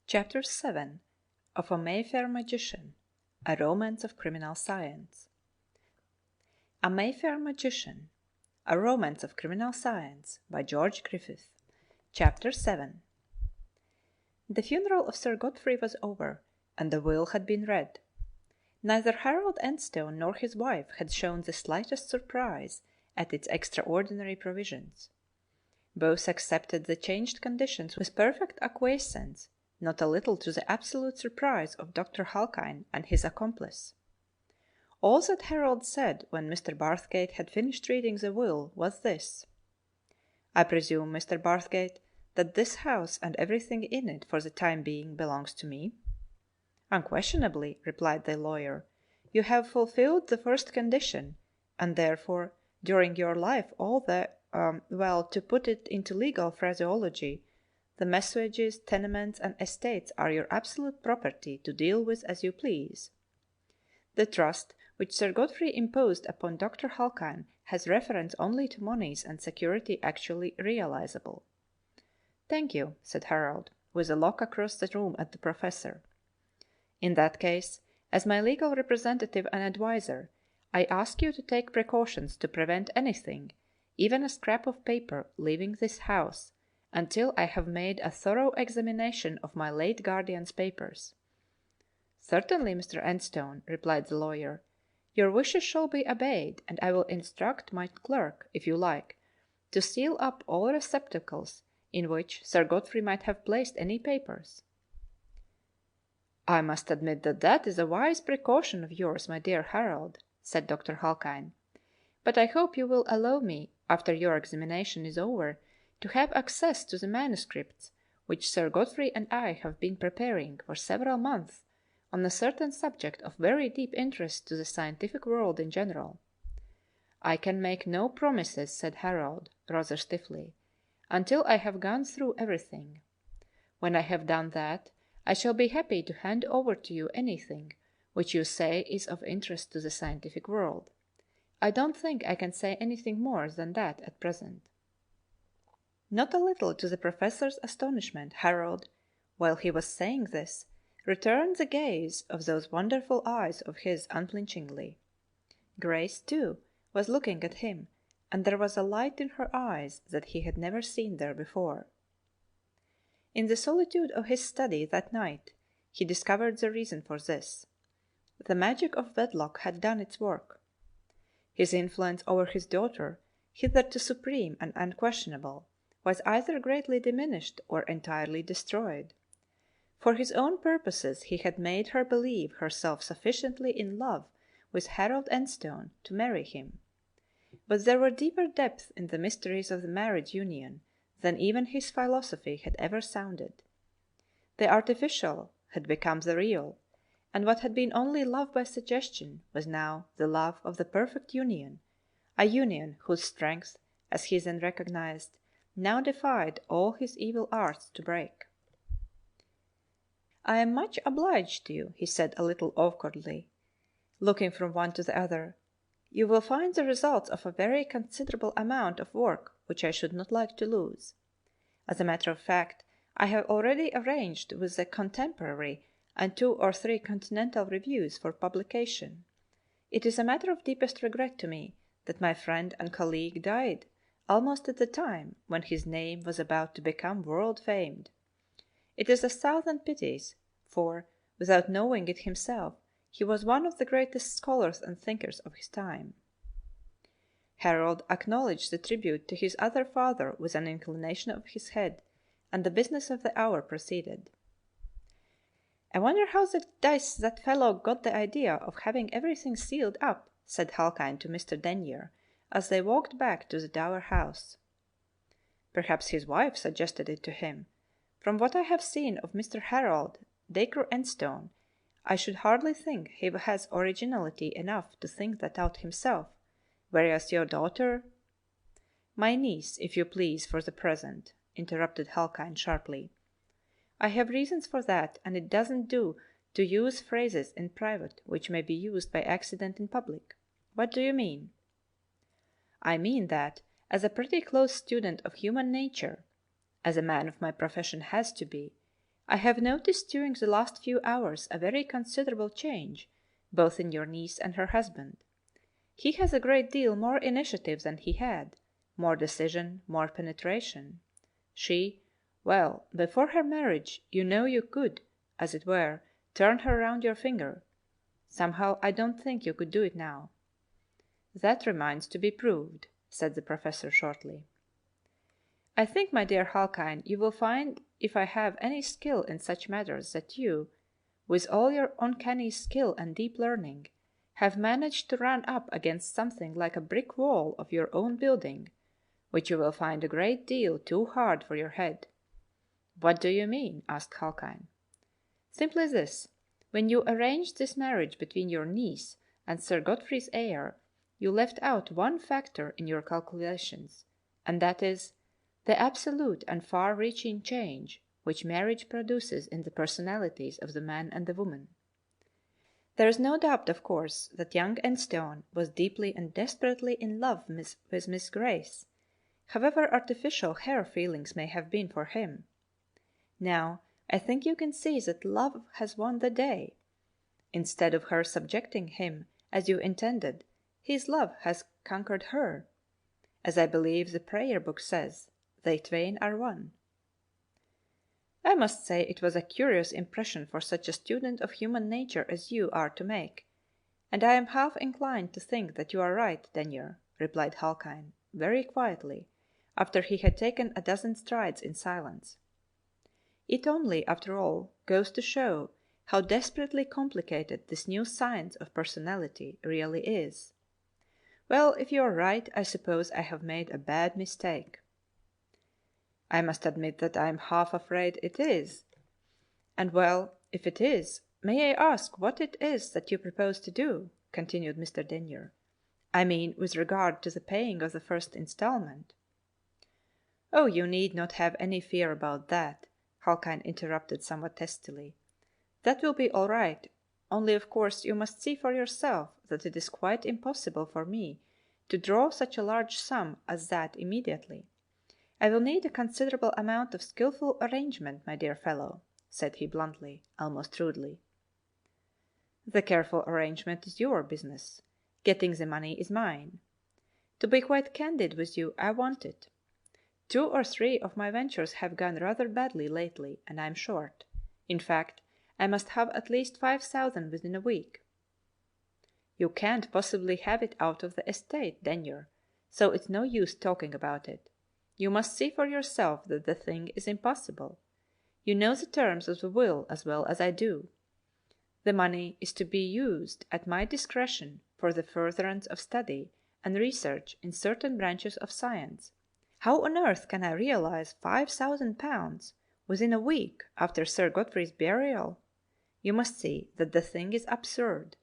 Chapter 7 of A Mayfair Magician, A Romance of Criminal Science. A Mayfair Magician, A Romance of Criminal Science by George Griffith. Chapter 7. The funeral of Sir Godfrey was over, and the will had been read. Neither Harold Enstone nor his wife had shown the slightest surprise at its extraordinary provisions. Both accepted the changed conditions with perfect acquiescence, not a little to the absolute surprise of Dr. Halkine and his accomplice. All that Harold said when Mr. Barthgate had finished reading the will was this: "I presume, Mr. Barthgate, that this house and everything in it for the time being belongs to me?" "Unquestionably," replied the lawyer. "You have fulfilled the first condition, and therefore, during your life all to put it into legal phraseology, the messuages, tenements, and estates are your absolute property to deal with as you please. The trust which Sir Godfrey imposed upon Dr. Halkine has reference only to moneys and security actually realizable." "Thank you," said Harold, with a look across the room at the professor. "In that case, as my legal representative and adviser, I ask you to take precautions to prevent anything, even a scrap of paper, leaving this house, until I have made a thorough examination of my late guardian's papers." "Certainly, Mr. Enstone," replied the lawyer. "Your wishes shall be obeyed, and I will instruct my clerk, if you like, to seal up all receptacles in which Sir Godfrey might have placed any papers." "I must admit that is a wise precaution of yours, my dear Harold," said Dr. Halkine. "But I hope you will allow me, after your examination is over, to have access to the manuscripts which Sir Godfrey and I have been preparing for several months on a certain subject of very deep interest to the scientific world in general." "I can make no promises," said Harold, rather stiffly, "until I have gone through everything. When I have done that, I shall be happy to hand over to you anything which you say is of interest to the scientific world. I don't think I can say anything more than that at present." Not a little to the professor's astonishment, Harold, while he was saying this, returned the gaze of those wonderful eyes of his unflinchingly. Grace, too, was looking at him, and there was a light in her eyes that he had never seen there before. In the solitude of his study that night, he discovered the reason for this. The magic of wedlock had done its work. His influence over his daughter, hitherto supreme and unquestionable, was either greatly diminished or entirely destroyed. For his own purposes he had made her believe herself sufficiently in love with Harold Enstone to marry him. But there were deeper depths in the mysteries of the marriage union than even his philosophy had ever sounded. The artificial had become the real, and what had been only love by suggestion was now the love of the perfect union, a union whose strength, as he then recognized, now defied all his evil arts to break. "I am much obliged to you," he said a little awkwardly, looking from one to the other. "You will find the results of a very considerable amount of work which I should not like to lose. As a matter of fact, I have already arranged with the Contemporary and 2 or 3 Continental reviews for publication. It is a matter of deepest regret to me that my friend and colleague died almost at the time when his name was about to become world famed. It is 1,000 pities, for, without knowing it himself, he was one of the greatest scholars and thinkers of his time." Harold acknowledged the tribute to his other father with an inclination of his head, and the business of the hour proceeded. "I wonder how the dice that fellow got the idea of having everything sealed up," said Halkine to Mr. Denyer, as they walked back to the Dower House. "Perhaps his wife suggested it to him. From what I have seen of Mr. Harold Dacre Enstone, I should hardly think he has originality enough to think that out himself, whereas your daughter—" "My niece, if you please, for the present," interrupted Halkine sharply. "I have reasons for that, and it doesn't do to use phrases in private which may be used by accident in public. What do you mean?" "I mean that, as a pretty close student of human nature, as a man of my profession has to be, I have noticed during the last few hours a very considerable change, both in your niece and her husband. He has a great deal more initiative than he had, more decision, more penetration. Well, before her marriage, you know you could, as it were, turn her round your finger. Somehow I don't think you could do it now. That remains to be proved, said the professor shortly. I think, my dear Halkine, you will find if I have any skill in such matters that you, with all your uncanny skill and deep learning, have managed to run up against something like a brick wall of your own building, which you will find a great deal too hard for your head. What do you mean? Asked Halkine. Simply this. When you arranged this marriage between your niece and Sir Godfrey's heir, you left out one factor in your calculations, and that is the absolute and far-reaching change which marriage produces in the personalities of the man and the woman. There is no doubt, of course, that young Enstone was deeply and desperately in love with Miss Grace, however artificial her feelings may have been for him. Now, I think you can see that love has won the day. Instead of her subjecting him as you intended, his love has conquered her. As I believe the prayer book says, they twain are one. I must say it was a curious impression for such a student of human nature as you are to make, and I am half inclined to think that you are right, Denyer, replied Halkine, very quietly, after he had taken a dozen strides in silence. It only, after all, goes to show how desperately complicated this new science of personality really is. Well, if you are right, I suppose I have made a bad mistake. I must admit that I am half afraid it is. And well, if it is, may I ask what it is that you propose to do? Continued Mr. Denyer. I mean, with regard to the paying of the first installment. Oh, you need not have any fear about that, Halkine interrupted somewhat testily. That will be all right, only of course you must see for yourself that it is quite impossible for me to draw such a large sum as that immediately. I will need a considerable amount of skilful arrangement, my dear fellow, said he bluntly, almost rudely. The careful arrangement is your business. Getting the money is mine. To be quite candid with you, I want it. 2 or 3 of my ventures have gone rather badly lately, and I am short. In fact, I must have at least 5,000 within a week. You can't possibly have it out of the estate, Denyer, so it's no use talking about it. You must see for yourself that the thing is impossible. You know the terms of the will as well as I do. The money is to be used at my discretion for the furtherance of study and research in certain branches of science. How on earth can I realize £5,000 within a week after Sir Godfrey's burial? You must see that the thing is absurd.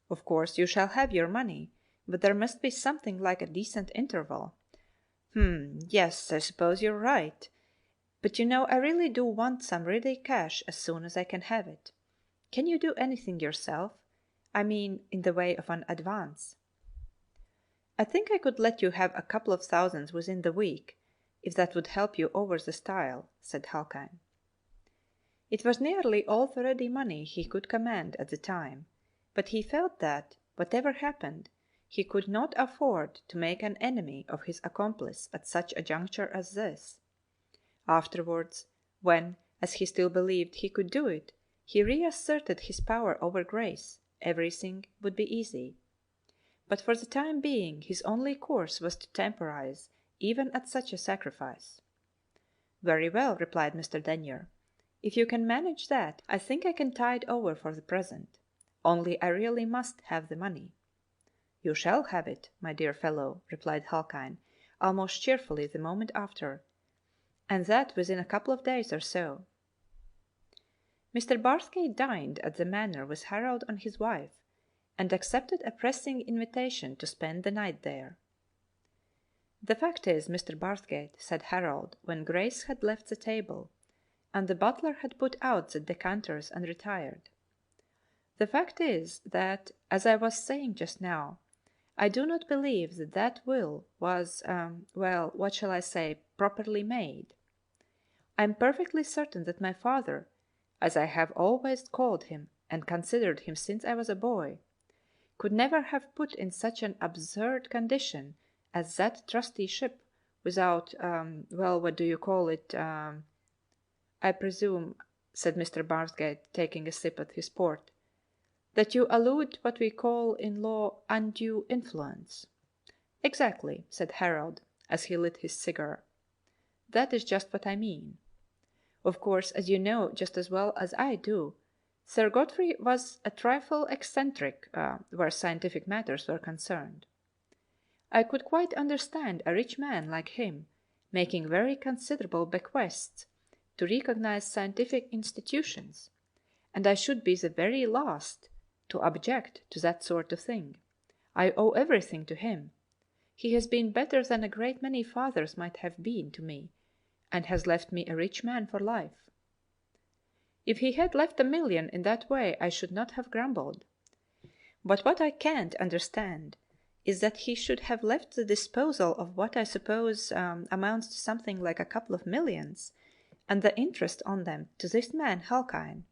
Of course you shall have your money, but there must be something like a decent interval. Yes, I suppose you're right. But you know I really do want some ready cash as soon as I can have it. Can you do anything yourself? I mean, in the way of an advance. I think I could let you have a couple of thousands within the week, if that would help you over the stile, said Halkine. It was nearly all the ready money he could command at the time, but he felt that, whatever happened, he could not afford to make an enemy of his accomplice at such a juncture as this. Afterwards, when, as he still believed, he could do it, he reasserted his power over Grace, everything would be easy. But for the time being his only course was to temporize even at such a sacrifice. Very well, replied Mr. Denyer. If you can manage that, I think I can tide over for the present. Only I really must have the money. You shall have it, my dear fellow, replied Halkine, almost cheerfully the moment after, and that within a couple of days or so. Mr. Barthgate dined at the Manor with Harold and his wife, and accepted a pressing invitation to spend the night there. The fact is, Mr. Barthgate, said Harold, when Grace had left the table, and the butler had put out the decanters and retired. The fact is that, as I was saying just now, I do not believe that that will was, what shall I say, properly made. I am perfectly certain that my father, as I have always called him and considered him since I was a boy, could never have put in such an absurd condition as that trusteeship without, what do you call it? I presume, said Mr. Barthgate, taking a sip at his port, that you allude what we call in law undue influence. Exactly, said Harold, as he lit his cigar. That is just what I mean. Of course, as you know just as well as I do, Sir Godfrey was a trifle eccentric where scientific matters were concerned. I could quite understand a rich man like him making very considerable bequests to recognized scientific institutions, and I should be the very last to object to that sort of thing. I owe everything to him. He has been better than a great many fathers might have been to me, and has left me a rich man for life. If he had left $1,000,000 in that way, I should not have grumbled. But what I can't understand is that he should have left the disposal of what I suppose amounts to something like a couple of millions, and the interest on them to this man Halkine.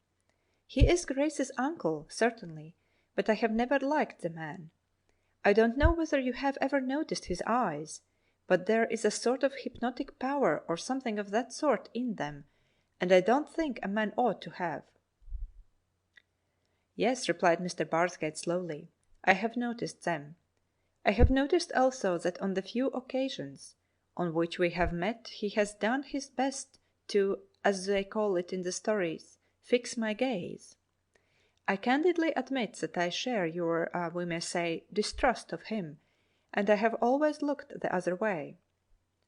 He is Grace's uncle, certainly, but I have never liked the man. I don't know whether you have ever noticed his eyes, but there is a sort of hypnotic power or something of that sort in them, and I don't think a man ought to have. Yes, replied Mr. Barthgate slowly, I have noticed them. I have noticed also that on the few occasions on which we have met he has done his best to, as they call it in the stories, fix my gaze. I candidly admit that I share your, we may say, distrust of him, and I have always looked the other way.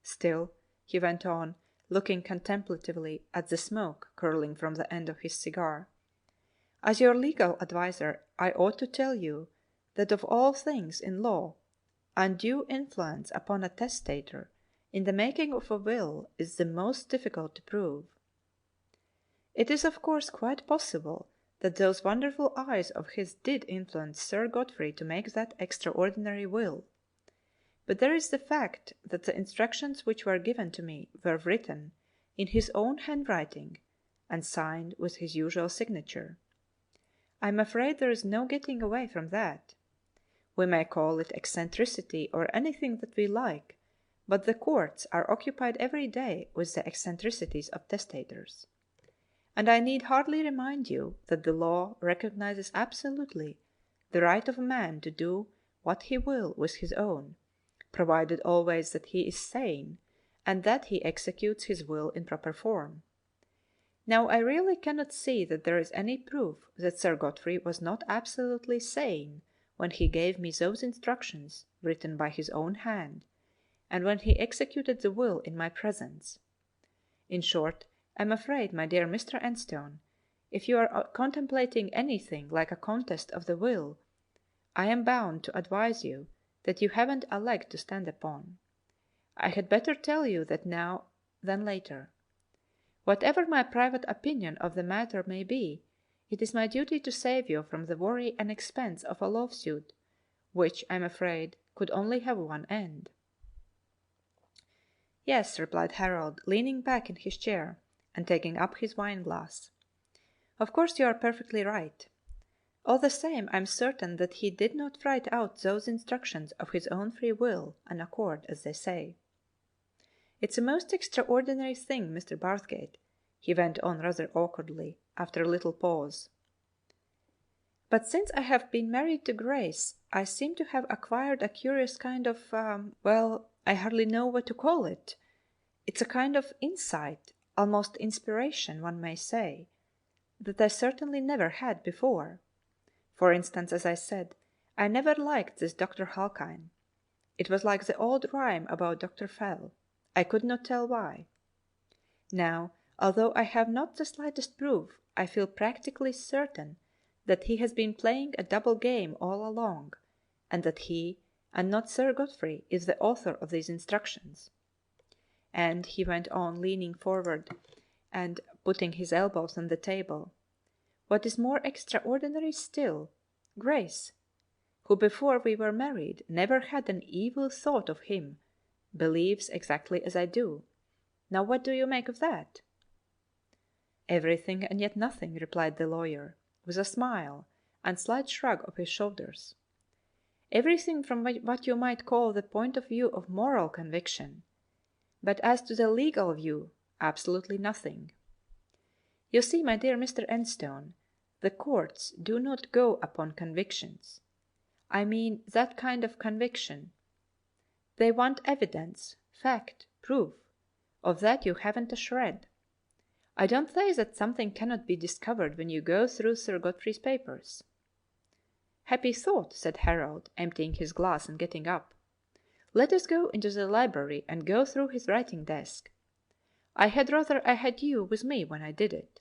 Still, he went on, looking contemplatively at the smoke curling from the end of his cigar, as your legal adviser, I ought to tell you that of all things in law, undue influence upon a testator in the making of a will is the most difficult to prove. It is of course quite possible that those wonderful eyes of his did influence Sir Godfrey to make that extraordinary will. But there is the fact that the instructions which were given to me were written in his own handwriting and signed with his usual signature. I am afraid there is no getting away from that. We may call it eccentricity or anything that we like, but the courts are occupied every day with the eccentricities of testators. And I need hardly remind you that the law recognizes absolutely the right of a man to do what he will with his own, provided always that he is sane, and that he executes his will in proper form. Now I really cannot see that there is any proof that Sir Godfrey was not absolutely sane when he gave me those instructions written by his own hand, and when he executed the will in my presence. In short, I am afraid, my dear Mr. Enstone, if you are contemplating anything like a contest of the will, I am bound to advise you that you haven't a leg to stand upon. I had better tell you that now than later. Whatever my private opinion of the matter may be, it is my duty to save you from the worry and expense of a lawsuit, which, I am afraid, could only have one end. Yes, replied Harold, leaning back in his chair and taking up his wine-glass. Of course you are perfectly right. All the same, I am certain that he did not write out those instructions of his own free will and accord, as they say. It's a most extraordinary thing, Mr. Barthgate, he went on rather awkwardly, after a little pause. But since I have been married to Grace, I seem to have acquired a curious kind of, I hardly know what to call it. It's a kind of insight, almost inspiration, one may say, that I certainly never had before. For instance, as I said, I never liked this Dr. Halkine. It was like the old rhyme about Dr. Fell. I could not tell why. Now, although I have not the slightest proof, I feel practically certain that he has been playing a double game all along, and that he, and not Sir Godfrey, is the author of these instructions. And he went on, leaning forward and putting his elbows on the table, what is more extraordinary still, Grace, who before we were married never had an evil thought of him, believes exactly as I do. Now what do you make of that? Everything and yet nothing, replied the lawyer, with a smile and slight shrug of his shoulders. Everything from what you might call the point of view of moral conviction, but as to the legal view, absolutely nothing. You see, my dear Mr. Enstone, the courts do not go upon convictions. I mean that kind of conviction. They want evidence, fact, proof. Of that you haven't a shred. I don't say that something cannot be discovered when you go through Sir Godfrey's papers. Happy thought, said Harold, emptying his glass and getting up. Let us go into the library and go through his writing desk. I had rather I had you with me when I did it.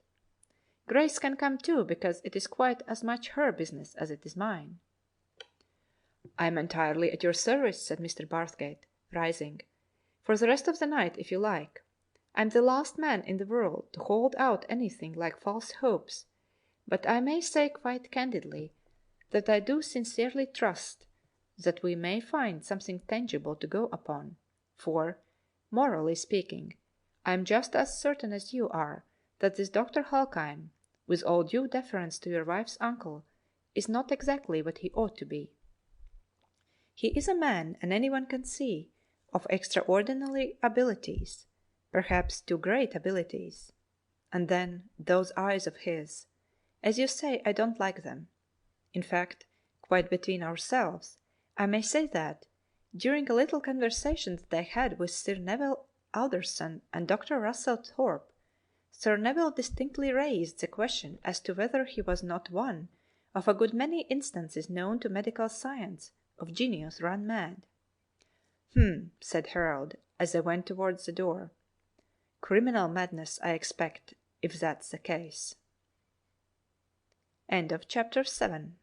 Grace can come too, because it is quite as much her business as it is mine. I am entirely at your service, said Mr. Barthgate, rising. For the rest of the night, if you like. I am the last man in the world to hold out anything like false hopes, but I may say quite candidly that I do sincerely trust that we may find something tangible to go upon, for, morally speaking, I am just as certain as you are that this Dr. Halkheim, with all due deference to your wife's uncle, is not exactly what he ought to be. He is a man, and anyone can see, of extraordinary abilities, perhaps too great abilities. And then, those eyes of his. As you say, I don't like them. In fact, quite between ourselves, I may say that, during a little conversation that I had with Sir Neville Alderson and Dr. Russell Thorpe, Sir Neville distinctly raised the question as to whether he was not one of a good many instances known to medical science of genius run mad. Said Harold, as they went towards the door. Criminal madness, I expect, if that's the case. End of chapter 7.